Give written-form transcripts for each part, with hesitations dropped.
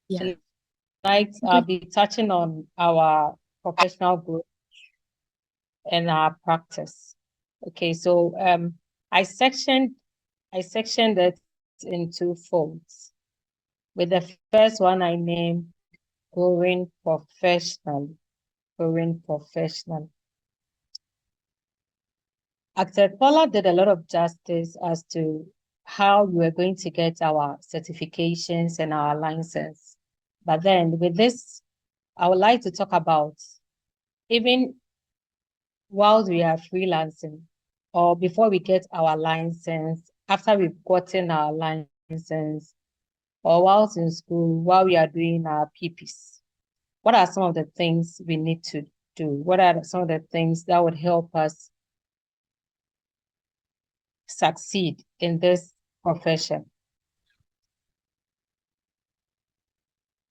Yeah. Tonight, I'll be touching on our professional growth and our practice. Okay, so I sectioned I sectioned it in two folds. With the first one, I named growing professionally. Growing professionally. Actor Paula did a lot of justice as to how we were going to get our certifications and our license. But then with this, I would like to talk about even while we are freelancing or before we get our license, after we've gotten our license, or whilst in school, while we are doing our PPs. What are some of the things we need to do? What are some of the things that would help us succeed in this profession?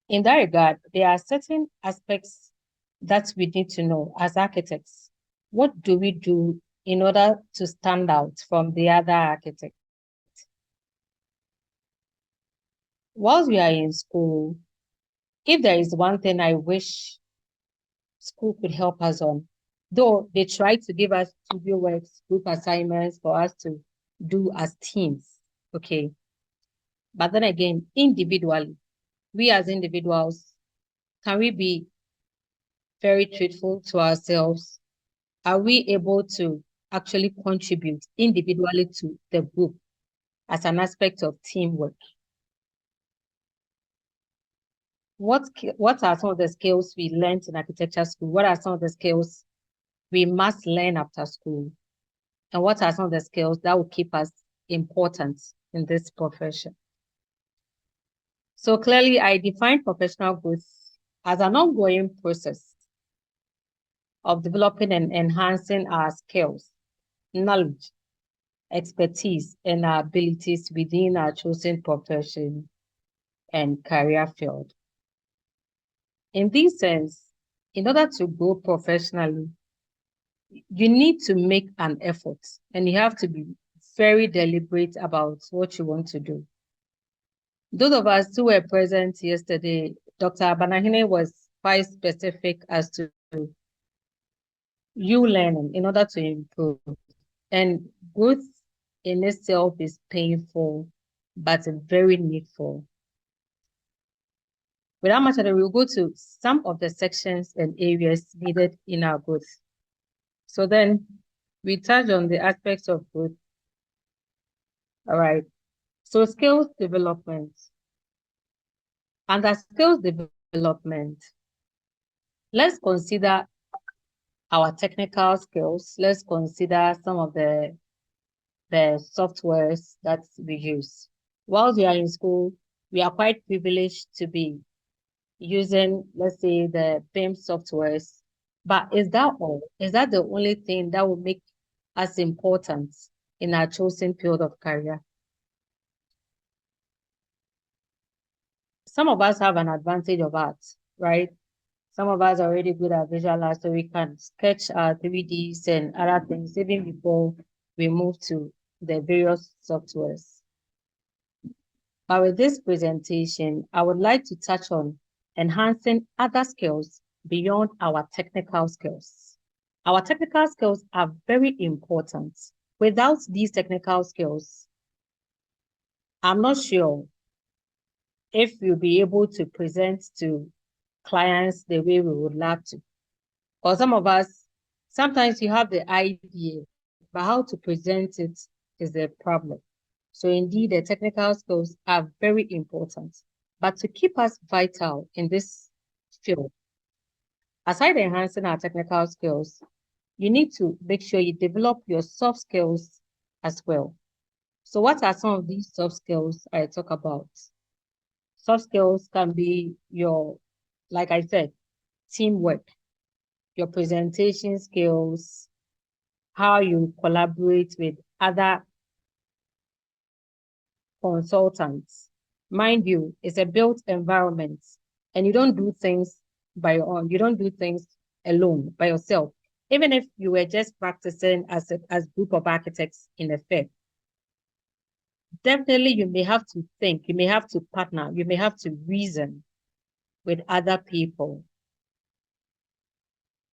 In that regard, there are certain aspects that we need to know as architects. What do we do in order to stand out from the other architects? Whilst we are in school, if there is one thing I wish school could help us on, though they try to give us studio works, group assignments for us to do as teams, okay? But then again, individually, we as individuals, can we be very truthful to ourselves? Are we able to actually contribute individually to the group as an aspect of teamwork? What are some of the skills we learned in architecture school? What are some of the skills we must learn after school? And what are some of the skills that will keep us important in this profession? So clearly, I define professional growth as an ongoing process of developing and enhancing our skills, knowledge, expertise, and our abilities within our chosen profession and career field. In this sense, in order to grow professionally, you need to make an effort and you have to be very deliberate about what you want to do. Those of us who were present yesterday, Dr. Banahine was quite specific as to you learning in order to improve. And growth in itself is painful, but very needful. Without much ado, we'll go to some of the sections and areas needed in our growth. So then we touch on the aspects of growth. All right. So skills development. Under skills development, let's consider our technical skills. Let's consider some of the softwares that we use. While we are in school, we are quite privileged to be using, let's say, the BIM softwares. But is that all? Is that the only thing that will make us important in our chosen field of career? Some of us have an advantage of art, right? Some of us are already good at visual art, so we can sketch our 3Ds and other things even before we move to the various softwares. But with this presentation, I would like to touch on enhancing other skills beyond our technical skills. Our technical skills are very important. Without these technical skills, I'm not sure if we'll be able to present to clients the way we would love to. Or some of us, sometimes you have the idea, but how to present it is the problem. So indeed, the technical skills are very important. But to keep us vital in this field, aside enhancing our technical skills, you need to make sure you develop your soft skills as well. So what are some of these soft skills I talk about? Soft skills can be your, like I said, teamwork, your presentation skills, how you collaborate with other consultants. Mind you, it's a built environment and you don't do things by your own. You don't do things alone by yourself. Even if you were just practicing as a group of architects in a firm, definitely you may have to think, you may have to partner, you may have to reason with other people?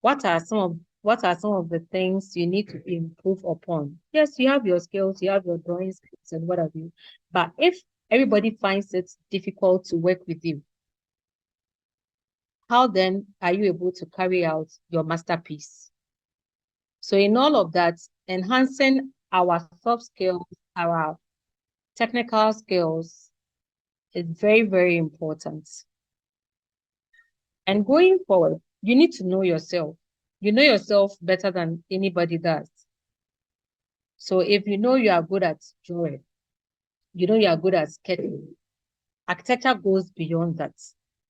What are some of the things you need to improve upon? Yes, you have your skills, you have your drawing skills and what have you. But if everybody finds it difficult to work with you, how then are you able to carry out your masterpiece? So in all of that, enhancing our soft skills, our technical skills is very, very important. And going forward, you need to know yourself. You know yourself better than anybody does. So if you know you are good at drawing, you know you are good at sketching, architecture goes beyond that.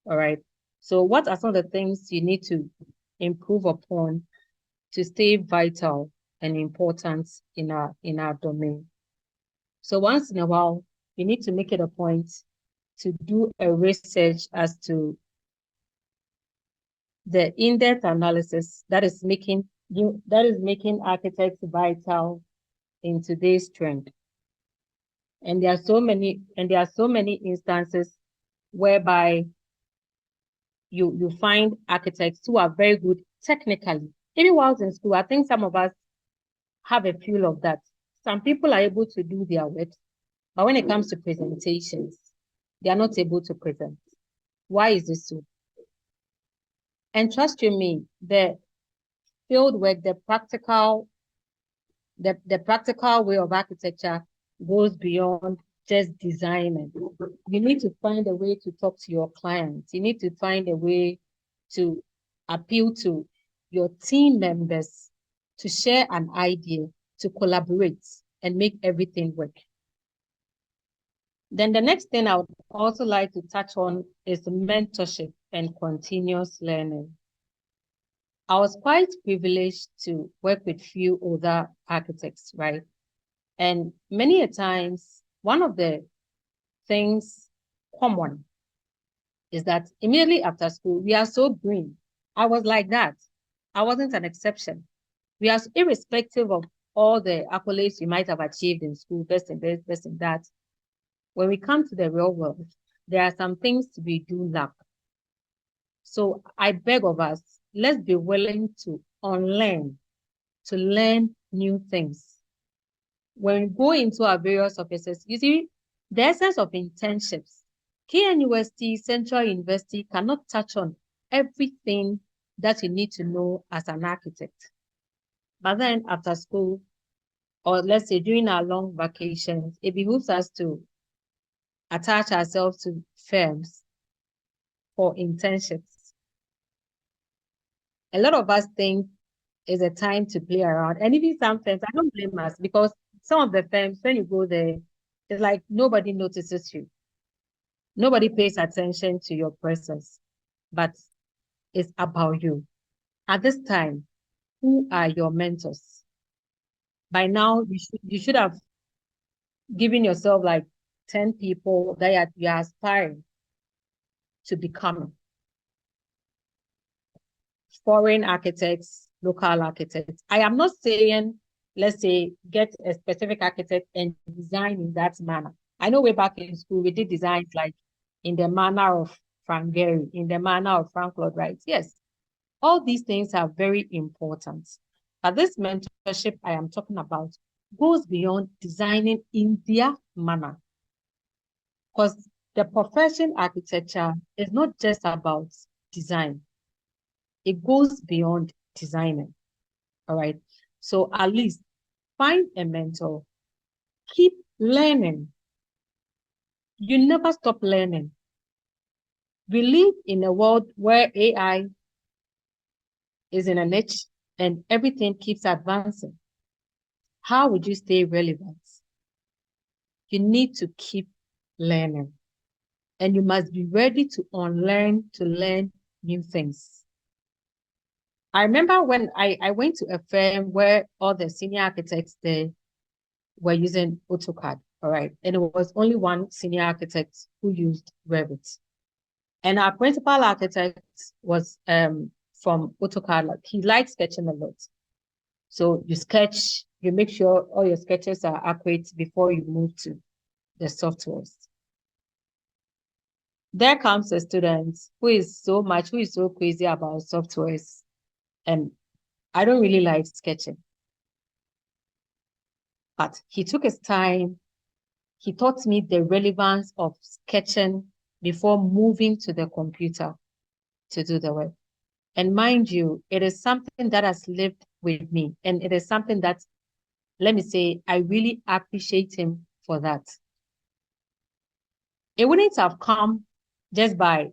All right. So what are some of the things you need to improve upon to stay vital and important in our domain? So once in a while, you need to make it a point to do a research as to the in-depth analysis that is making architects vital in today's trend. And there are so many instances whereby you find architects who are very good technically. Even while in school, I think some of us have a feel of that. Some people are able to do their work, but when it comes to presentations, they are not able to present. Why is this so? And trust you me, the field work, the practical way of architecture goes beyond just designing. You need to find a way to talk to your clients. You need to find a way to appeal to your team members, to share an idea, to collaborate and make everything work. Then the next thing I would also like to touch on is mentorship and continuous learning. I was quite privileged to work with few other architects, right? And many a times, one of the things common is that immediately after school, we are so green. I was like that. I wasn't an exception. We are irrespective of all the accolades we might have achieved in school, best in this, best in that. When we come to the real world, there are some things we do lack. So I beg of us, let's be willing to unlearn, to learn new things. When we go into our various offices, you see, the essence of internships, KNUST, Central University cannot touch on everything that you need to know as an architect. But then after school, or let's say during our long vacations, it behooves us to attach ourselves to firms for internships. A lot of us think it's a time to play around. And even some firms, I don't blame us because some of the firms, when you go there, it's like nobody notices you. Nobody pays attention to your presence, but it's about you. At this time, who are your mentors? By now, you should have given yourself like 10 people that you're aspiring to become. Foreign architects, local architects. I am not saying, let's say, get a specific architect and design in that manner. I know way back in school, we did designs like in the manner of Frank Gehry, in the manner of Frank Lloyd Wright. Yes, all these things are very important. But this mentorship I am talking about goes beyond designing in their manner. Because the profession architecture is not just about design. It goes beyond designing. All right. So at least find a mentor. Keep learning. You never stop learning. We live in a world where AI is in a niche and everything keeps advancing. How would you stay relevant? You need to keep learning. And you must be ready to unlearn, to learn new things. I remember when I went to a firm where all the senior architects there were using AutoCAD, all right? And it was only one senior architect who used Revit. And our principal architect was from AutoCAD. Like, he liked sketching a lot. So you sketch, you make sure all your sketches are accurate before you move to the softwares. There comes a student who is so crazy about softwares. And I don't really like sketching. But he took his time. He taught me the relevance of sketching before moving to the computer to do the work. And mind you, it is something that has lived with me. And it is something that, let me say, I really appreciate him for that. It wouldn't have come just by,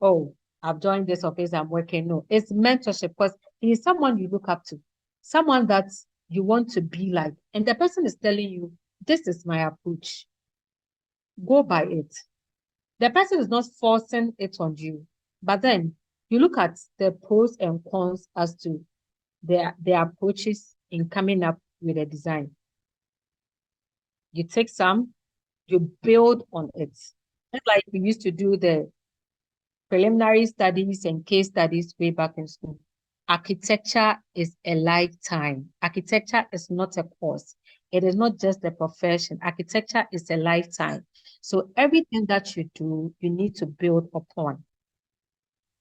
oh, I've joined this office, I'm working. No, it's mentorship because he is someone you look up to, someone that you want to be like. And the person is telling you, this is my approach. Go by it. The person is not forcing it on you. But then you look at the pros and cons as to their approaches in coming up with a design. You take some, you build on it. Just like we used to do the preliminary studies and case studies way back in school. Architecture is a lifetime. Architecture is not a course. It is not just a profession. Architecture is a lifetime. So everything that you do, you need to build upon.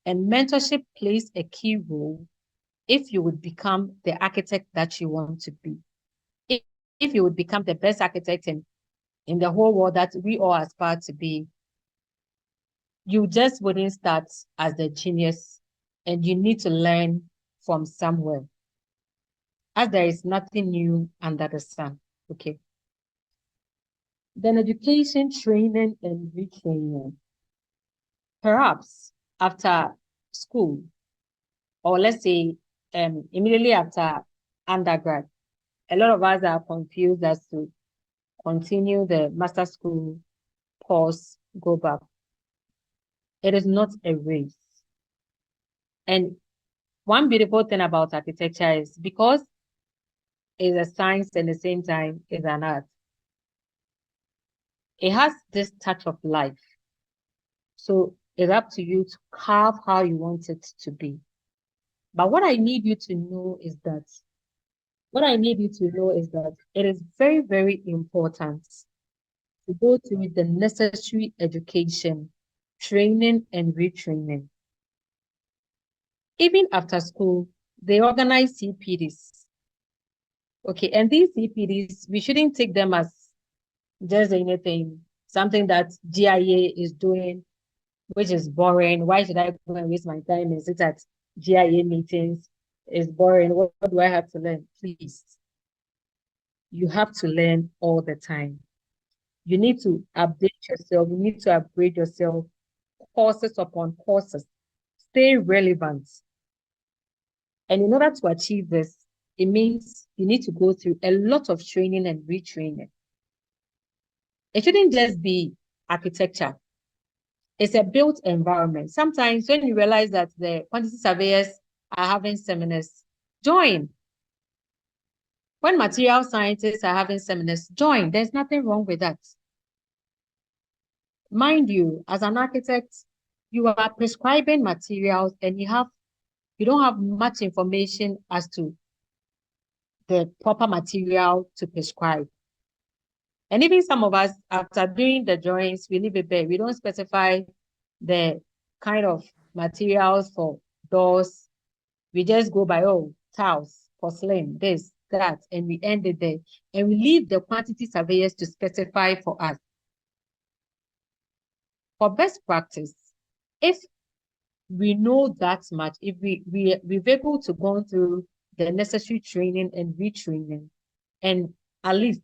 And mentorship plays a key role if you would become the architect that you want to be. If you would become the best architect in the whole world that we all aspire to be, you just wouldn't start as the genius, and you need to learn from somewhere, as there is nothing new under the sun. Okay. Then education, training, and retraining. Perhaps after school, or let's say immediately after undergrad, a lot of us are confused as to continue the master school course, go back. It is not a race. And one beautiful thing about architecture is because it's a science and at the same time it's an art, it has this touch of life. So it's up to you to carve how you want it to be. But what I need you to know is that it is very, very important to go through the necessary education, training, and retraining. Even after school, they organize CPDs. Okay, and these CPDs, we shouldn't take them as just anything, something that GIA is doing, which is boring. Why should I go and waste my time and sit at GIA meetings? It's boring. What do I have to learn? Please. You have to learn all the time. You need to update yourself. You need to upgrade yourself, courses upon courses. Stay relevant. And in order to achieve this, it means you need to go through a lot of training and retraining. It shouldn't just be architecture. It's a built environment. Sometimes when you realize that the quantity surveyors are having seminars, join. When material scientists are having seminars, join. There's nothing wrong with that. Mind you, as an architect, you are prescribing materials and you don't have much information as to the proper material to prescribe. And even some of us, after doing the drawings, we leave it there. We don't specify the kind of materials for doors. We just go by, oh, tiles, porcelain, this, that, and we end it there. And we leave the quantity surveyors to specify for us. For best practice, if we know that much, if we've able to go through the necessary training and retraining, and at least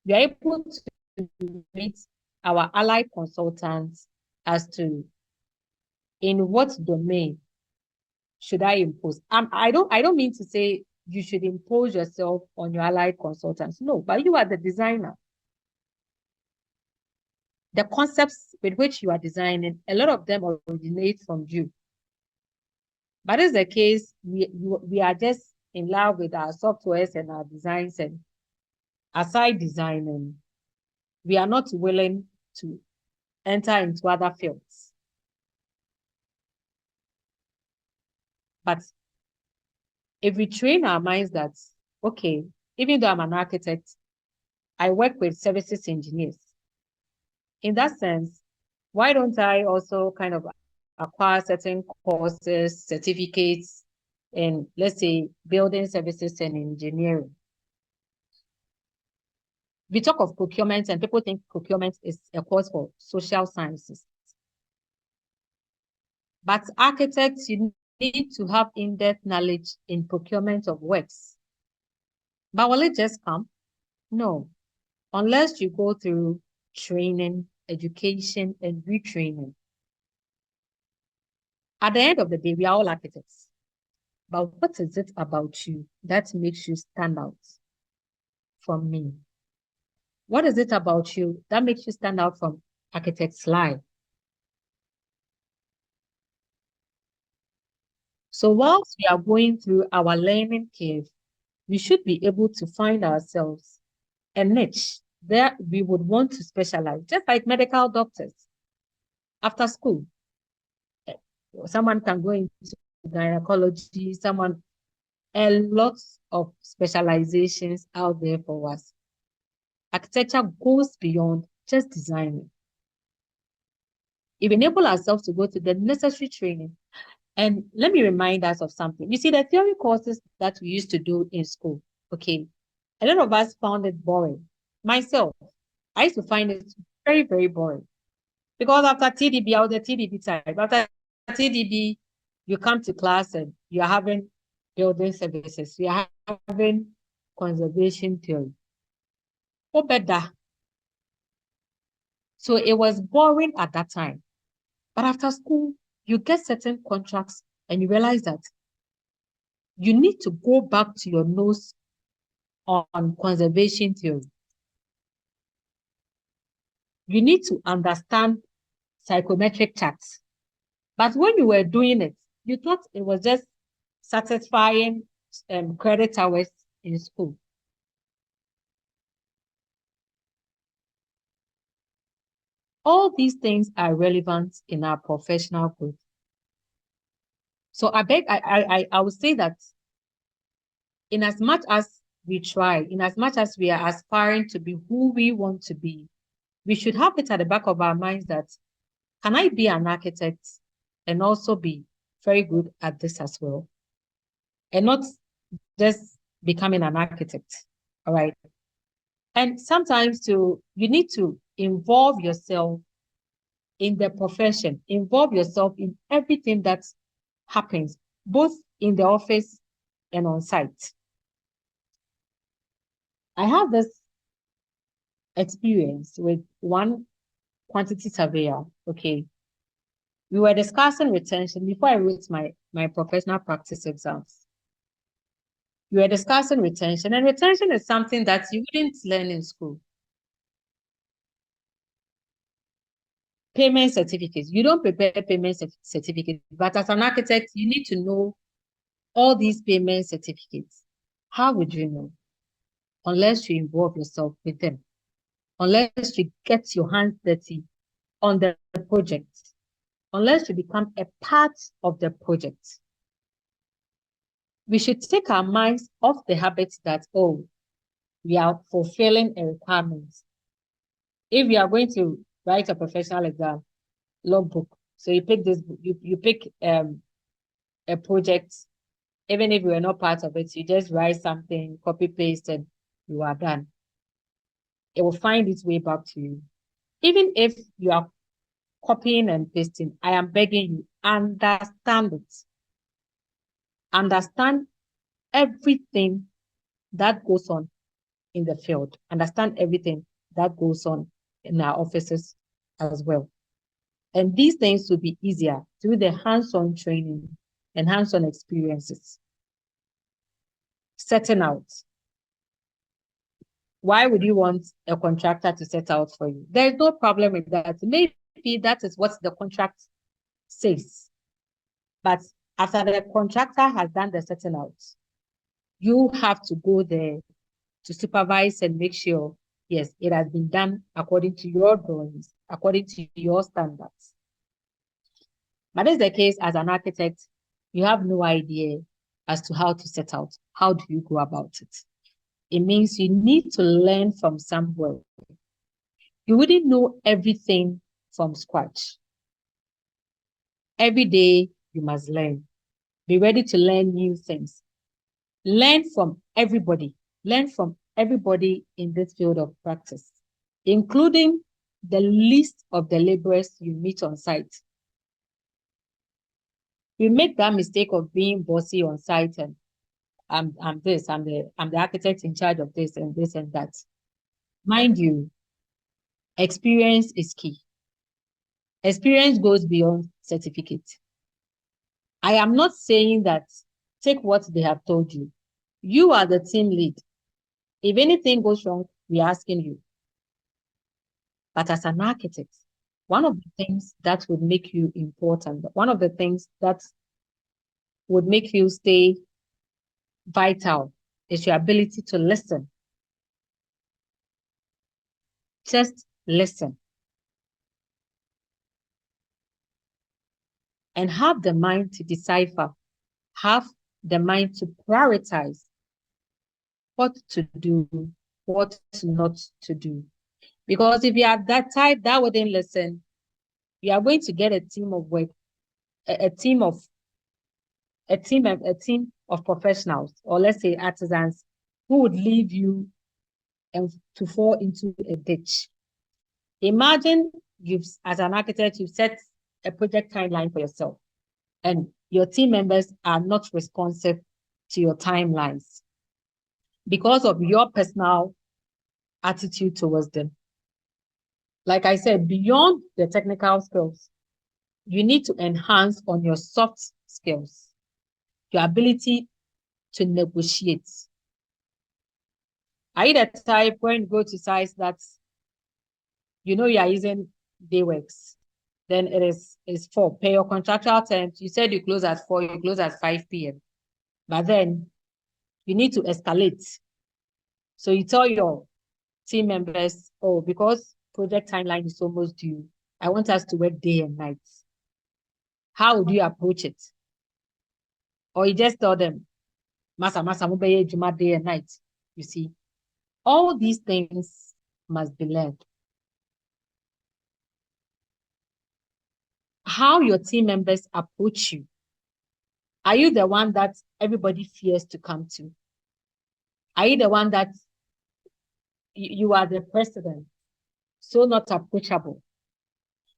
we are able to meet our allied consultants as to in what domain should I impose. I don't mean to say you should impose yourself on your allied consultants. No, but you are the designer. The concepts with which you are designing, a lot of them originate from you. But as the case, we are just in love with our softwares and our designs, and aside designing, we are not willing to enter into other fields. But if we train our minds that, okay, even though I'm an architect, I work with services engineers. In that sense, Why don't I also kind of acquire certain courses, certificates in, let's say, building services and engineering? We talk of procurement and people think procurement is a course for social sciences. But architects, you need to have in-depth knowledge in procurement of works. But will it just come? No, unless you go through training, education, and retraining. At the end of the day, we are all architects. But what is it about you that makes you stand out from me? What is it about you that makes you stand out from architect's life? So whilst we are going through our learning curve, we should be able to find ourselves a niche that we would want to specialize, just like medical doctors. After school, someone can go into gynecology, a lot of specializations out there for us. Architecture goes beyond just designing. It enables ourselves to go to the necessary training. And let me remind us of something. You see, the theory courses that we used to do in school, okay, a lot of us found it boring. Myself, I used to find it very, very boring. Because after TDB, I was a TDB type. After TDB, you come to class and you're having building services. You're having conservation theory. What better? So it was boring at that time. But after school, you get certain contracts and you realize that you need to go back to your nose on conservation theory. You need to understand psychometric charts. But when you were doing it, you thought it was just satisfying credit hours in school. All these things are relevant in our professional growth. So I would say that in as much as we try, in as much as we are aspiring to be who we want to be, we should have it at the back of our minds that, can I be an architect and also be very good at this as well? And not just becoming an architect, all right? And sometimes you need to involve yourself in the profession, involve yourself in everything that happens, both in the office and on site. I have this experience with one quantity surveyor, okay? We were discussing retention before I wrote my professional practice exams. We were discussing retention, and retention is something that you wouldn't learn in school. Payment certificates. You don't prepare payment certificates, but as an architect, you need to know all these payment certificates. How would you know? Unless you involve yourself with them, unless you get your hands dirty on the project, unless you become a part of the project. We should take our minds off the habits that, oh, we are fulfilling a requirement. If we are going to write a professional exam, logbook, so you pick this, you pick a project, even if you are not part of it, you just write something, copy paste, and you are done. It will find its way back to you. Even if you are copying and pasting, I am begging you, understand it. Understand everything that goes on in the field. Understand everything that goes on in our offices as well. And these things will be easier through the hands-on training and hands-on experiences. Setting out. Why would you want a contractor to set out for you? There's no problem with that. Maybe that is what the contract says. But after the contractor has done the setting out, you have to go there to supervise and make sure, yes, it has been done according to your drawings, according to your standards. But as the case as an architect, you have no idea as to how to set out. How do you go about it? It means you need to learn from somewhere. You wouldn't know everything from scratch. Every day, you must learn. Be ready to learn new things. Learn from everybody. Learn from everybody in this field of practice, including the least of the laborers you meet on site. We make that mistake of being bossy on site and I'm the architect in charge of this and this and that. Mind you, experience is key. Experience goes beyond certificate. I am not saying that take what they have told you. You are the team lead. If anything goes wrong, we're asking you. But as an architect, one of the things that would make you important, one of the things that would make you stay vital is your ability to listen. Just listen. And have the mind to decipher, have the mind to prioritize what to do, what not to do. Because if you are that type that wouldn't listen, you are going to get a team of work, a team of professionals, or let's say artisans, who would leave you and to fall into a ditch. Imagine as an architect, you've set a project timeline for yourself, and your team members are not responsive to your timelines because of your personal attitude towards them. Like I said, beyond the technical skills, you need to enhance on your soft skills, your ability to negotiate. Are you the type when you go to sites that you know you are using day works, then it's 4, pay your contractual terms. You said you close at 4, you close at 5 p.m. But then you need to escalate. So you tell your team members, oh, because project timeline is almost due, I want us to work day and night. How would you approach it? Or you just tell them, masa, mobile juma day and night. You see, all these things must be learned. How your team members approach you. Are you the one that everybody fears to come to? Are you the one that you are the president, so not approachable?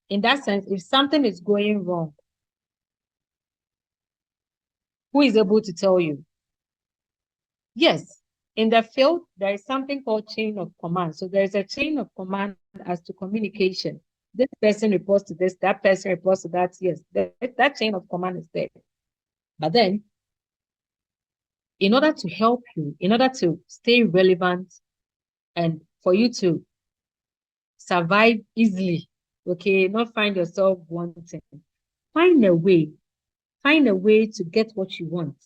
In that sense, if something is going wrong, who is able to tell you? Yes, in the field, there is something called chain of command. So there is a chain of command as to communication. This person reports to this, that person reports to that. Yes, that chain of command is there. But then, in order to help you, in order to stay relevant and for you to survive easily, okay, not find yourself wanting, find a way to get what you want.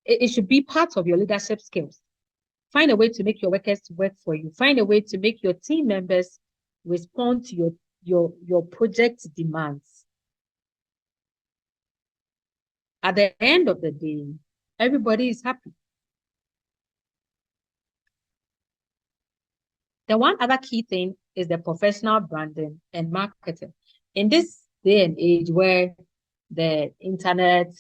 It should be part of your leadership skills. Find a way to make your workers work for you. Find a way to make your team members respond to your project demands. At the end of the day, everybody is happy. The one other key thing is the professional branding and marketing. In this day and age where the internet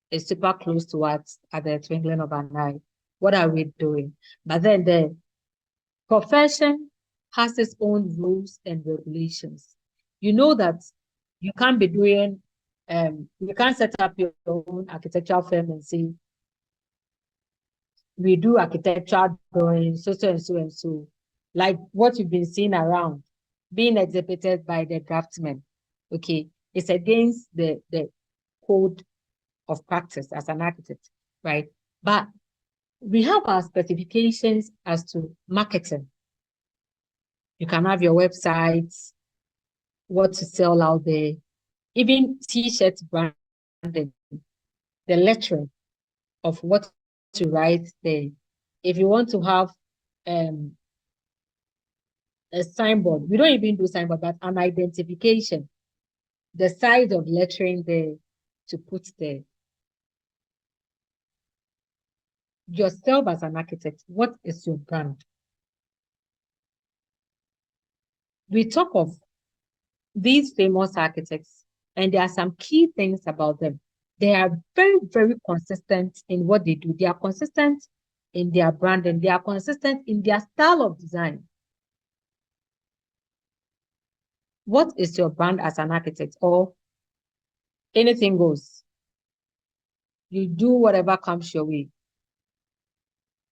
is super close to us at the twinkling of an eye, what are we doing? But then the profession has its own rules and regulations. You know that you can't be doing, you can't set up your own architectural firm and say, we do architecture drawing, so and so and so, like what you've been seeing around, being exhibited by the draftsmen. Okay, it's against the code of practice as an architect, right? But we have our specifications as to marketing. You can have your websites, what to sell out there, even t-shirts branding, the lettering of what to write there. If you want to have a signboard, we don't even do signboard, but an identification, the size of lettering there to put there. Yourself as an architect, what is your brand? we talk of these famous architects, and there are some key things about them. They are very, very consistent in what they do. They are consistent in their branding. They are consistent in their style of design. What is your brand as an architect? Or anything goes. You do whatever comes your way.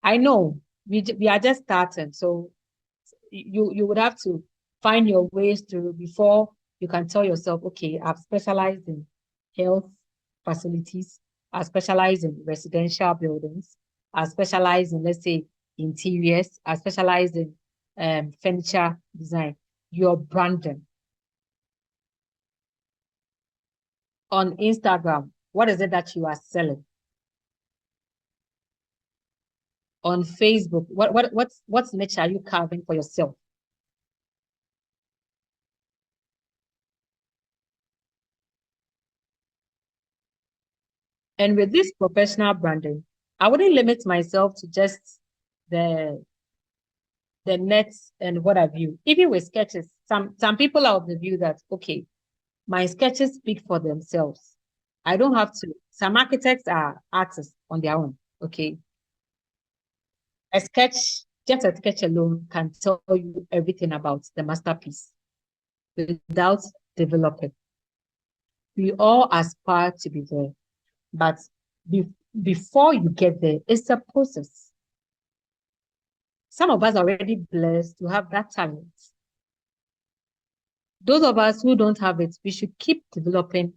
I know we are just starting, so you would have to find your ways through before you can tell yourself, okay, I've specialized in health facilities, I specialize in residential buildings, I specialize in, let's say, interiors, I specialize in furniture design. Your branding on Instagram, what is it that you are selling? On Facebook, what's niche are you carving for yourself? And with this professional branding, I wouldn't limit myself to just the the nets and what have you. Even with sketches, some people are of the view that okay, my sketches speak for themselves. I don't have to. Some architects are artists on their own. Okay, a sketch, just a sketch alone can tell you everything about the masterpiece without developing. We all aspire to be there, but be, before you get there, it's a process. Some of us are already blessed to have that talent. Those of us who don't have it, we should keep developing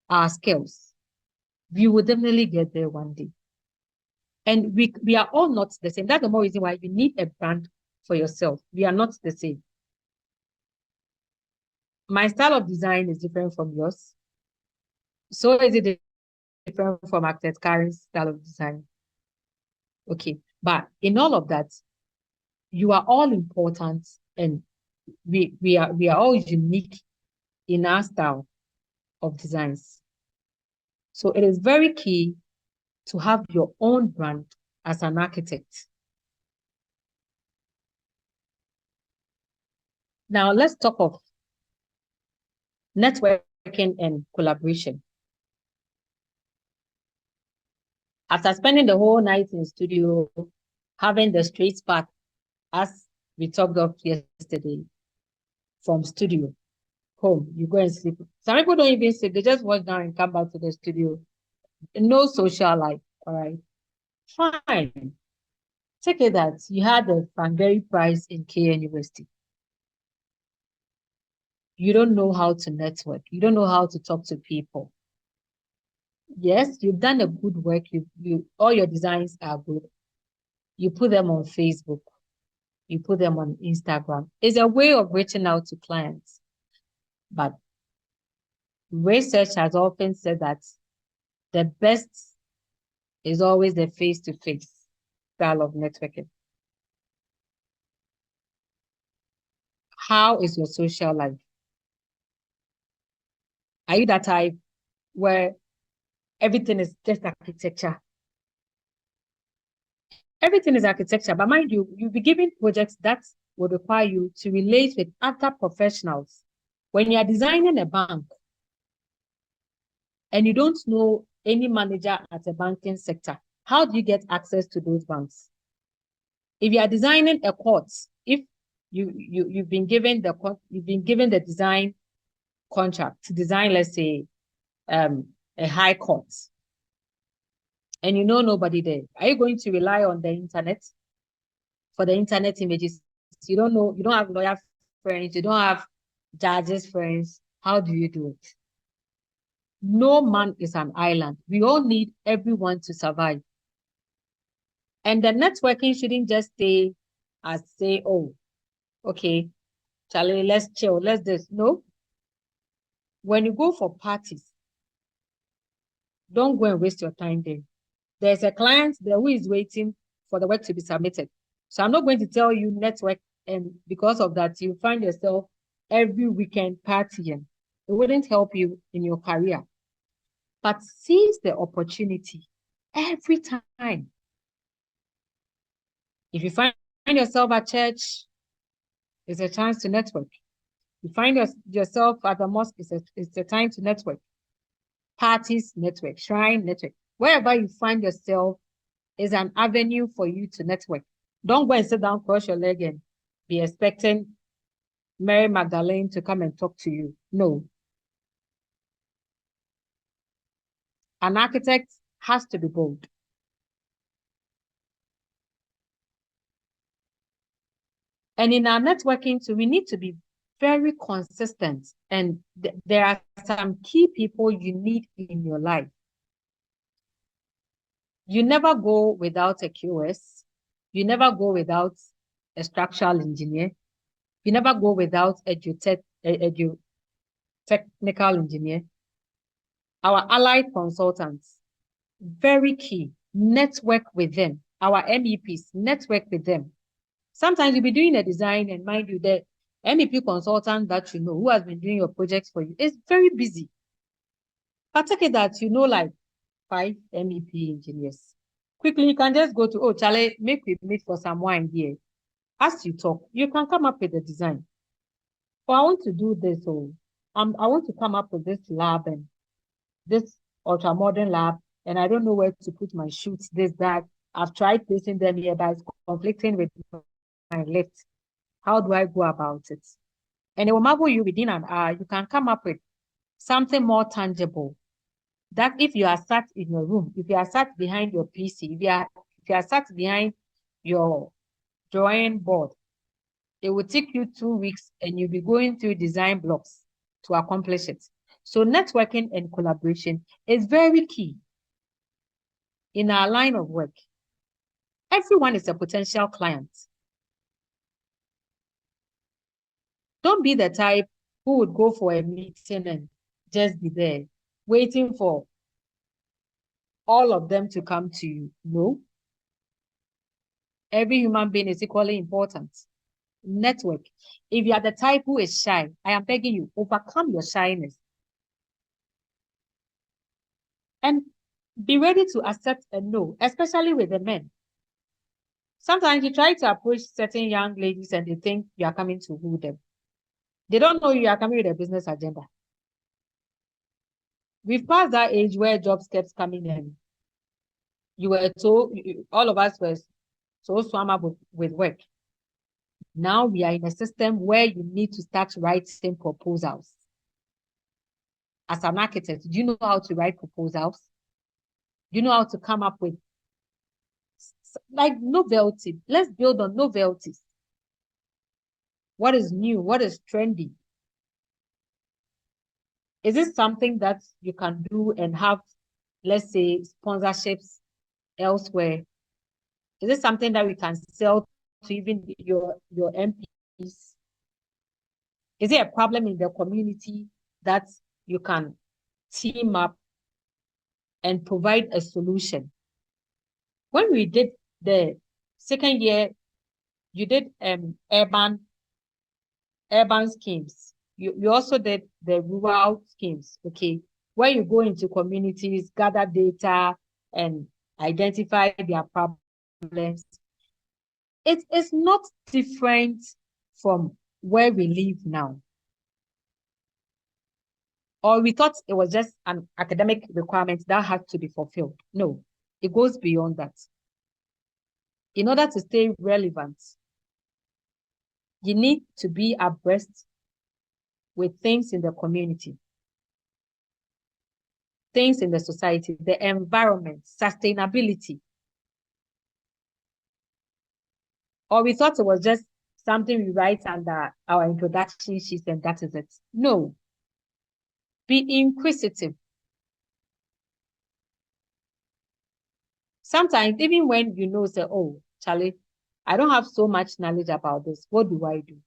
our skills. We will definitely get there one day. And we are all not the same. That's the more reason why you need a brand for yourself. We are not the same. My style of design is different from yours. So is it different from Architect Karen's style of design? Okay. But in all of that, you are all important and we are all unique in our style of designs. So it is very key to have your own brand as an architect. Now let's talk of networking and collaboration. After spending the whole night in the studio, having the straight path, as we talked of yesterday, from studio home, you go and sleep. Some people don't even sleep; they just watch down and come back to the studio. No social life. All right, fine. Take it that you had a Fanberry prize in K University. You don't know how to network. You don't know how to talk to people. Yes, you've done a good work. You all your designs are good. You put them on Facebook. You put them on Instagram. It's a way of reaching out to clients. But research has often said that the best is always the face-to-face style of networking. How is your social life? Are you that type where everything is just architecture? Everything is architecture, but mind you, you'll be given projects that will require you to relate with other professionals. When you're designing a bank and you don't know any manager at a banking sector, how do you get access to those banks? If you are designing a court, if you've been given the design contract to design, let's say, a high court, and you know nobody there, are you going to rely on the internet for the internet images? You don't know, you don't have lawyer friends, you don't have judges friends. How do you do it? No man is an island. We all need everyone to survive. And the networking shouldn't just stay as say, oh, okay, Charlie, let's chill, let's this. No. When you go for parties, don't go and waste your time there. There's a client there who is waiting for the work to be submitted. So I'm not going to tell you network, and because of that, you find yourself every weekend partying. It wouldn't help you in your career. But seize the opportunity every time. If you find yourself at church, it's a chance to network. You find yourself at the mosque, it's a time to network. Parties, network. Shrine, network. Wherever you find yourself is an avenue for you to network. Don't go and sit down, cross your leg, and be expecting Mary Magdalene to come and talk to you. No. An architect has to be bold. And in our networking too, we need to be very consistent. And there are some key people you need in your life. You never go without a QS. You never go without a structural engineer. You never go without a technical engineer. Our allied consultants, very key. Network with them. Our MEPs, network with them. Sometimes you'll be doing a design, and mind you, the MEP consultant that you know who has been doing your projects for you is very busy. Particularly that you know like 5 MEP engineers. Quickly, you can just go to, oh, Charlie, make we meet for some wine here. As you talk, you can come up with a design. Oh, I want to do this. Oh, I want to come up with this lab and this ultra modern lab, and I don't know where to put my shoots, this, that. I've tried placing them here, but it's conflicting with my left. How do I go about it? And it will marvel you within an hour. You can come up with something more tangible. That if you are sat in your room, if you are sat behind your PC, if you are sat behind your drawing board, it will take you 2 weeks and you'll be going through design blocks to accomplish it. So networking and collaboration is very key in our line of work. Everyone is a potential client. Don't be the type who would go for a meeting and just be there, waiting for all of them to come to you. No. Every human being is equally important. Network. If you are the type who is shy, I am begging you, overcome your shyness. And be ready to accept a no, especially with the men. Sometimes you try to approach certain young ladies and they think you are coming to woo them. They don't know you are coming with a business agenda. We've passed that age where jobs kept coming in. You were told, all of us were so swam up with work. Now we are in a system where you need to start writing proposals. As an architect, do you know how to write proposals? Do you know how to come up with like novelty? Let's build on novelties. What is new? What is trendy? Is it something that you can do and have, let's say, sponsorships elsewhere? Is it something that we can sell to even your MPs? Is it a problem in the community that you can team up and provide a solution? When we did the second year, you did urban schemes. You also did the rural schemes, okay, where you go into communities, gather data, and identify their problems. It is not different from where we live now. Or we thought it was just an academic requirement that had to be fulfilled. No, it goes beyond that. In order to stay relevant, you need to be abreast with things in the community, things in the society, the environment, sustainability. Or we thought it was just something we write under our introduction sheets and that is it. No. Be inquisitive. Sometimes, even when you know, say, oh, Charlie, I don't have so much knowledge about this. What do I do?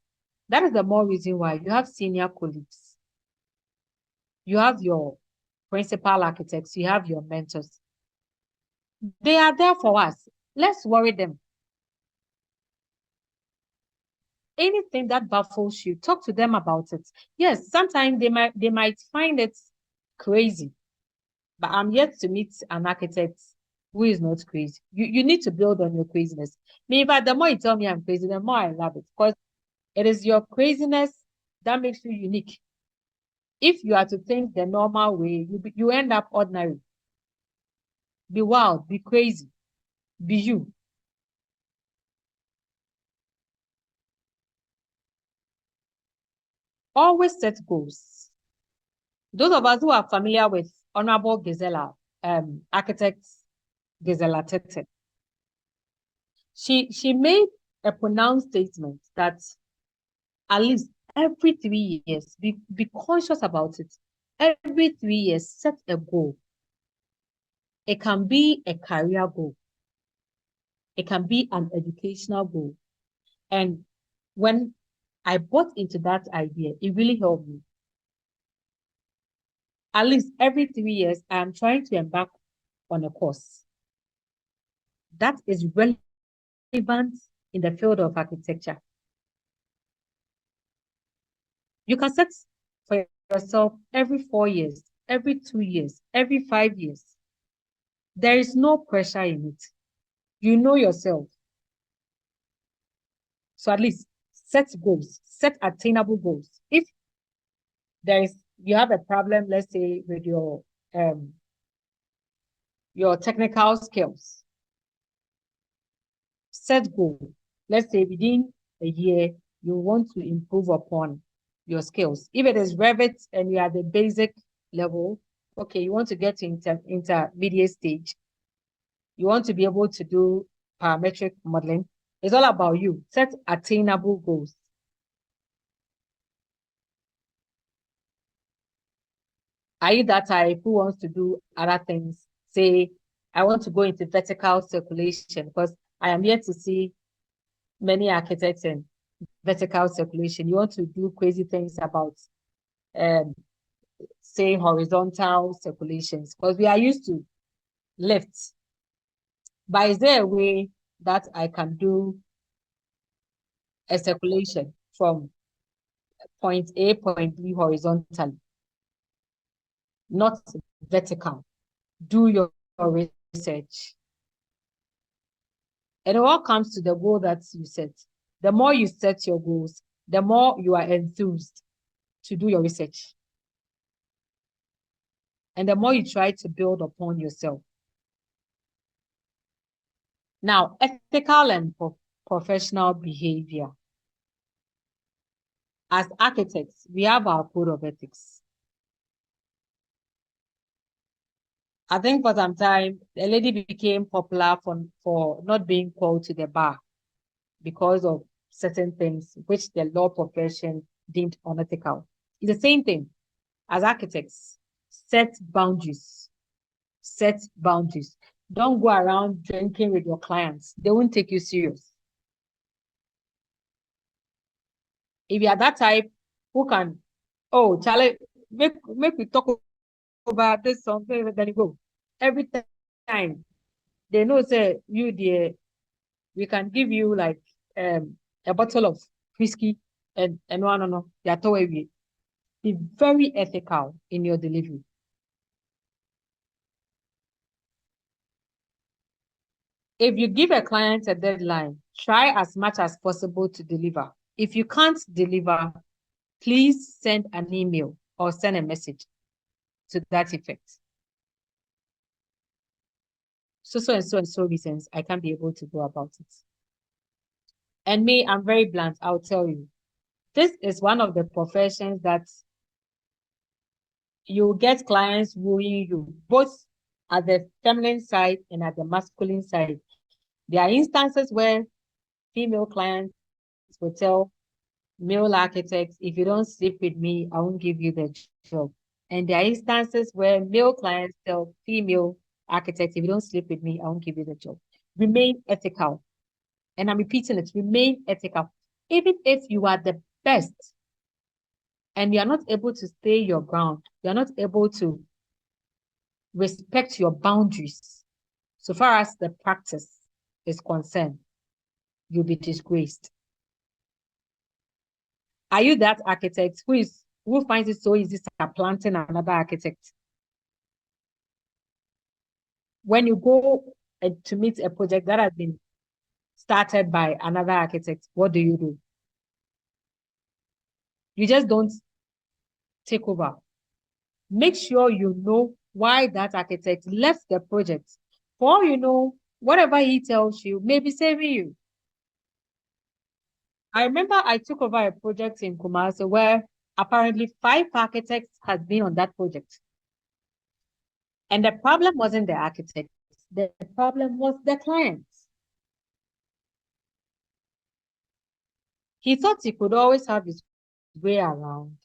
That is the more reason why you have senior colleagues. You have your principal architects. You have your mentors. They are there for us. Let's worry them. Anything that baffles you, talk to them about it. Yes, sometimes they might find it crazy, but I'm yet to meet an architect who is not crazy. You need to build on your craziness. Me, but the more you tell me I'm crazy, the more I love it, because it is your craziness that makes you unique. If you are to think the normal way, you end up ordinary. Be wild, be crazy, be you. Always set goals. Those of us who are familiar with Honorable Gisela, architect Gisela Tete, she made a pronounced statement that at least every 3 years, be conscious about it. Every 3 years, set a goal. It can be a career goal. It can be an educational goal. And when I bought into that idea, it really helped me. At least every 3 years, I'm trying to embark on a course that is relevant in the field of architecture. You can set for yourself every 4 years, every 2 years, every 5 years. There is no pressure in it. You know yourself. So at least set goals, set attainable goals. If you have a problem, let's say with your technical skills, set goal. Let's say within a year, you want to improve upon your skills. If it is Revit and you are the basic level, okay, you want to get to intermediate stage. You want to be able to do parametric modeling. It's all about you. Set attainable goals. Are you that type who wants to do other things? Say, I want to go into vertical circulation because I am yet to see many architects in vertical circulation. You want to do crazy things about, say, horizontal circulations because we are used to lifts. But is there a way that I can do a circulation from point A, point B horizontally, not vertical? Do your research. And it all comes to the goal that you set. The more you set your goals, the more you are enthused to do your research. And the more you try to build upon yourself. Now, ethical and professional behavior. As architects, we have our code of ethics. I think for some time, a lady became popular for not being called to the bar because of certain things which the law profession deemed unethical. It's the same thing as architects. Set boundaries. Set boundaries. Don't go around drinking with your clients. They won't take you serious. If you are that type who can, oh, Charlie, make we talk about this something, then you go. Every time they know, say, you dear, we can give you like a bottle of whiskey and no. They are away. Be very ethical in your delivery. If you give a client a deadline, try as much as possible to deliver. If you can't deliver, please send an email or send a message to that effect. So reasons I can't be able to go about it. And me, I'm very blunt. I'll tell you, this is one of the professions that you get clients wooing you, both at the feminine side and at the masculine side. There are instances where female clients will tell male architects, if you don't sleep with me, I won't give you the job. And there are instances where male clients tell female architects, if you don't sleep with me, I won't give you the job. Remain ethical. And I'm repeating it, remain ethical. Even if you are the best and you are not able to stay your ground, you are not able to respect your boundaries, so far as the practice is concerned, you'll be disgraced. Are you that architect who finds it so easy supplanting another architect? When you go to meet a project that has been started by another architect, what do? You just don't take over. Make sure you know why that architect left the project. For all you know, whatever he tells you may be saving you. I remember I took over a project in Kumasi where apparently 5 architects had been on that project. And the problem wasn't the architect. The problem was the client. He thought he could always have his way around,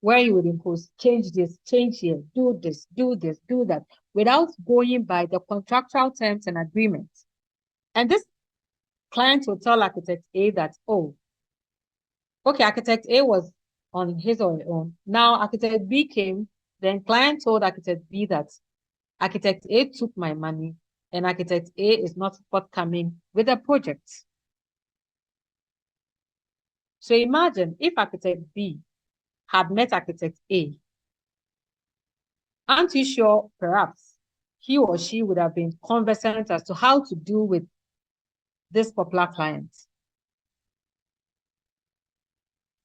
where he would impose change this, change here, do this, do that, without going by the contractual terms and agreements. And this client will tell architect A that, oh, okay, architect A was on his or her own. Now architect B came, then client told architect B that architect A took my money and architect A is not forthcoming with the project. So imagine if architect B had met architect A, aren't you sure perhaps he or she would have been conversant as to how to deal with this popular client?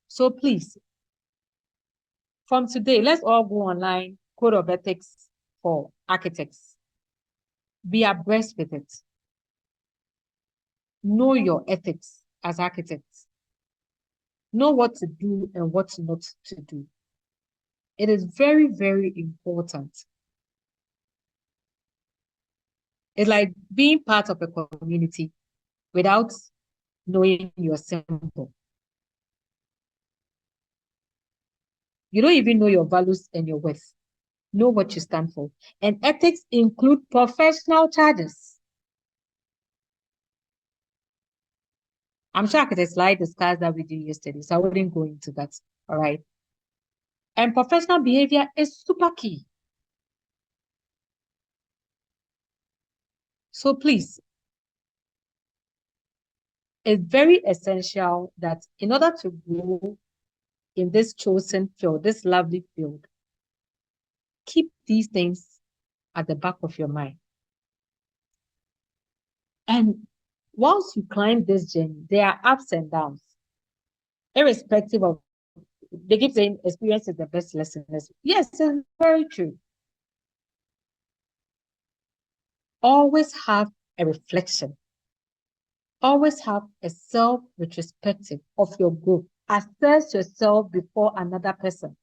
So please, from today, let's all go online, code of ethics for architects. Be abreast with it. Know your ethics as architects. Know what to do and what not to do. It is very, very important. It's like being part of a community without knowing your symbol. You don't even know your values and your worth. Know what you stand for. And ethics include professional charges. I'm sure architects like discussed that with you yesterday, so I wouldn't go into that. All right. And professional behavior is super key. So please, it's very essential that in order to grow in this chosen field, this lovely field, keep these things at the back of your mind. And once you climb this journey, there are ups and downs, irrespective of, they keep saying experience is the best lesson. Yes, it's very true. Always have a reflection. Always have a self-retrospective of your growth. Assess yourself before another person.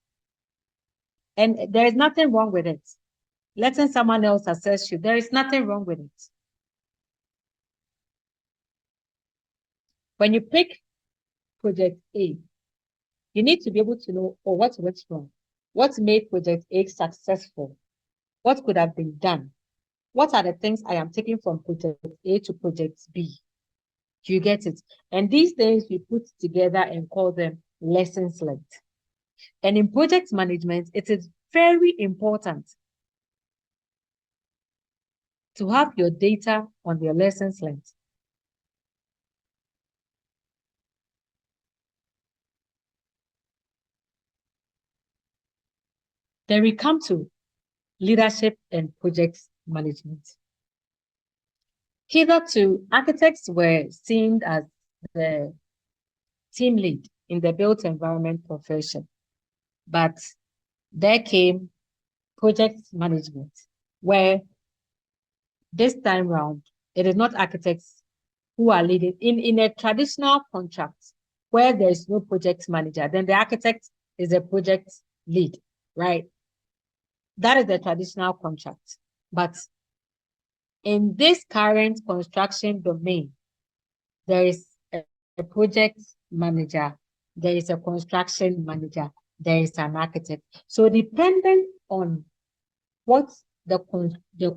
And there is nothing wrong with it. Letting someone else assess you, there is nothing wrong with it. When you pick project A, you need to be able to know, oh, what went wrong? What made project A successful? What could have been done? What are the things I am taking from project A to project B? Do you get it? And these things we put together and call them lessons learned. And in project management, it is very important to have your data on your lessons learned. Then we come to leadership and project management. Hitherto, architects were seen as the team lead in the built environment profession, but there came project management, where this time round, it is not architects who are leading. In a traditional contract where there is no project manager, then the architect is a project lead, right? That is the traditional contract. But in this current construction domain, there is a project manager, there is a construction manager, there is an architect. So depending on what the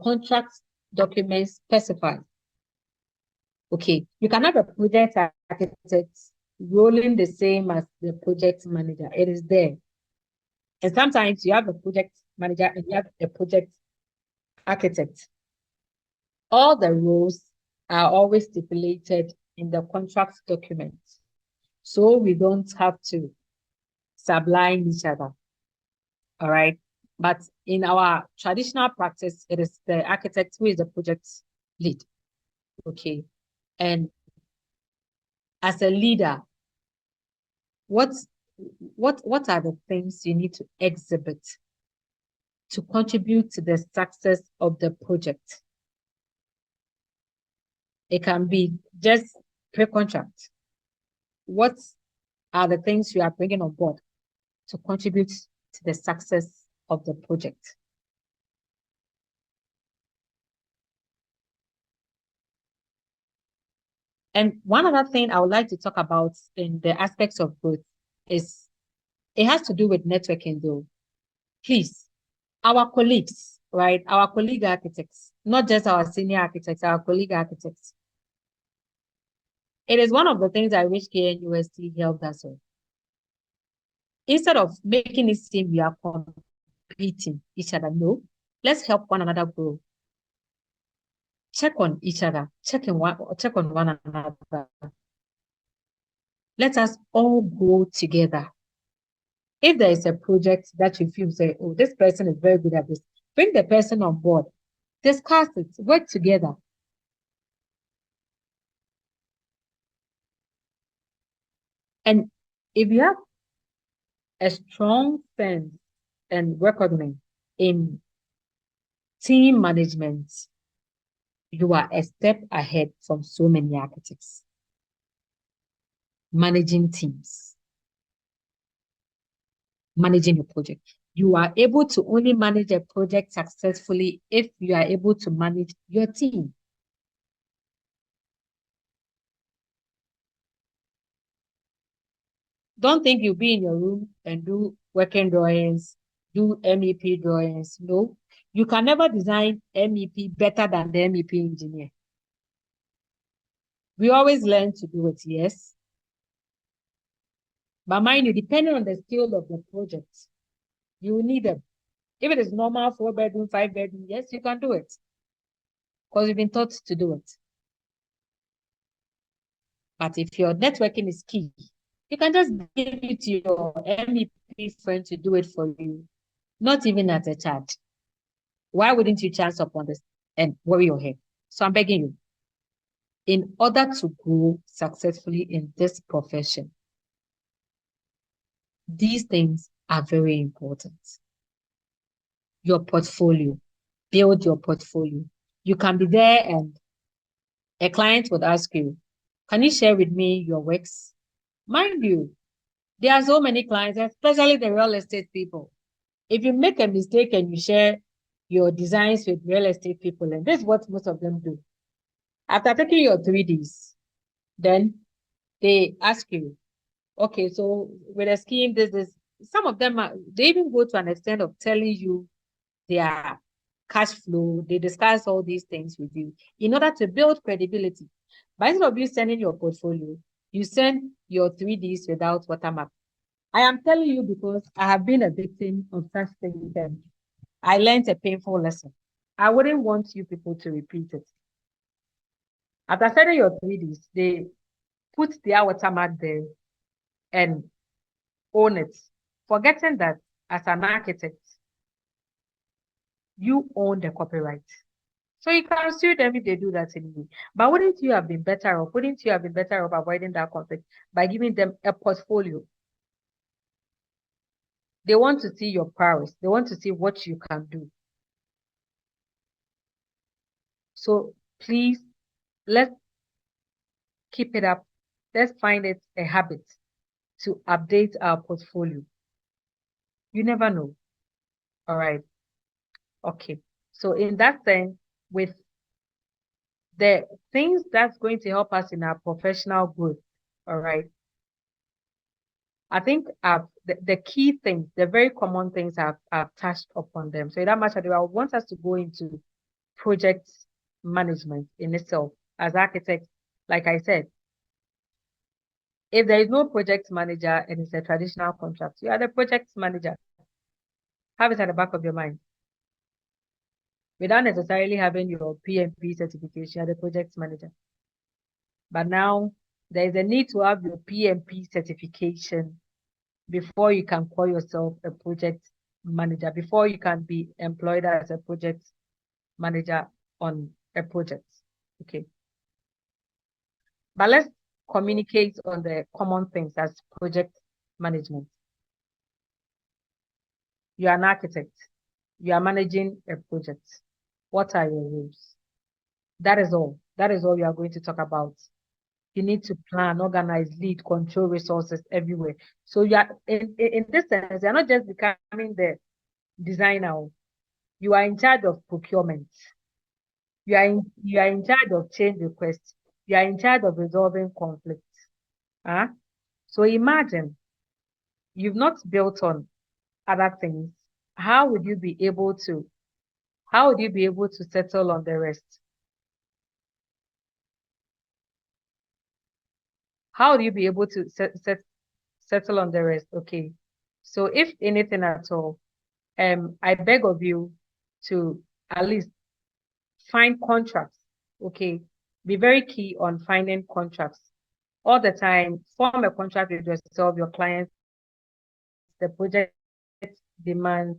contract documents specify, okay, you can have a project architect rolling the same as the project manager. It is there. And sometimes you have a project manager and you have a project architect. All the roles are always stipulated in the contract documents. So we don't have to sublime each other. All right. But in our traditional practice, it is the architect who is the project lead. Okay. And as a leader, what what are the things you need to exhibit to contribute to the success of the project? It can be just pre-contract. What are the things you are bringing on board to contribute to the success of the project? And one other thing I would like to talk about in the aspects of growth is it has to do with networking though. Please, our colleagues, right? Our colleague architects, not just our senior architects, our colleague architects. It is one of the things I wish KNUST helped us with. Instead of making it seem we are competing each other, no, let's help one another grow. Check on each other, check on one another. Let us all grow together. If there is a project that you feel say, oh, this person is very good at this, bring the person on board, discuss it, work together. And if you have a strong sense and recognition in team management, you are a step ahead from so many architects. Managing teams, managing a project. You are able to only manage a project successfully if you are able to manage your team. Don't think you'll be in your room and do working drawings, do MEP drawings. No, you can never design MEP better than the MEP engineer. We always learn to do it, yes. But mind you, depending on the scale of the project, you will need them. If it is normal 4-bedroom, 5-bedroom, yes, you can do it because you've been taught to do it. But if your networking is key, you can just give it to your MEP friend to do it for you, not even at a charge. Why wouldn't you chance upon this and worry your head? So I'm begging you, in order to grow successfully in this profession, these things are very important. Your portfolio, build your portfolio. You can be there and a client would ask you, can you share with me your works? Mind you, there are so many clients, especially the real estate people. If you make a mistake and you share your designs with real estate people, and this is what most of them do. After taking your 3Ds, then they ask you, okay, so with a scheme, this, some of them, they even go to an extent of telling you their cash flow. They discuss all these things with you in order to build credibility. But instead of you sending your portfolio, you send your 3Ds without watermark. I am telling you because I have been a victim of such things and I learned a painful lesson. I wouldn't want you people to repeat it. After sending your 3Ds, they put their watermark there and own it, forgetting that as an architect, you own the copyright. So you can sue them if they do that anyway. But wouldn't you have been better off? Wouldn't you have been better off avoiding that conflict by giving them a portfolio? They want to see your prowess. They want to see what you can do. So please, let's keep it up. Let's find it a habit to update our portfolio. You never know. All right. Okay. So in that sense, with the things that's going to help us in our professional growth, all right, I think the key things, the very common things I've touched upon them. So in that much, I want us to go into project management in itself as architects. Like I said, if there is no project manager and it's a traditional contract, you are the project manager. Have it at the back of your mind. Without necessarily having your PMP certification, you are the project manager. But now there is a need to have your PMP certification before you can call yourself a project manager, before you can be employed as a project manager on a project. Okay. But let's communicate on the common things as project management. You are an architect. You are managing a project. What are your roles? That is all. That is all you are going to talk about. You need to plan, organize, lead, control resources everywhere. So you are in this sense, you're not just becoming the designer. You are in charge of procurement. You are in charge of change requests. You are in charge of resolving conflicts. Huh? So imagine you've not built on other things. How would you be able to settle on the rest? How would you be able to settle on the rest? Okay. So if anything at all, I beg of you to at least find contracts. Okay. Be very key on finding contracts. All the time, form a contract with yourself, your clients, the project demands,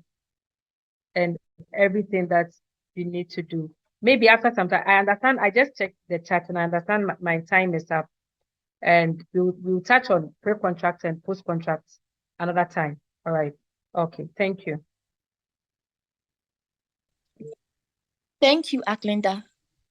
and everything that you need to do. Maybe after some time, I understand, I just checked the chat and I understand my time is up. And we'll touch on pre-contract and post-contract another time. All right. Okay. Thank you. Thank you, Aklinda.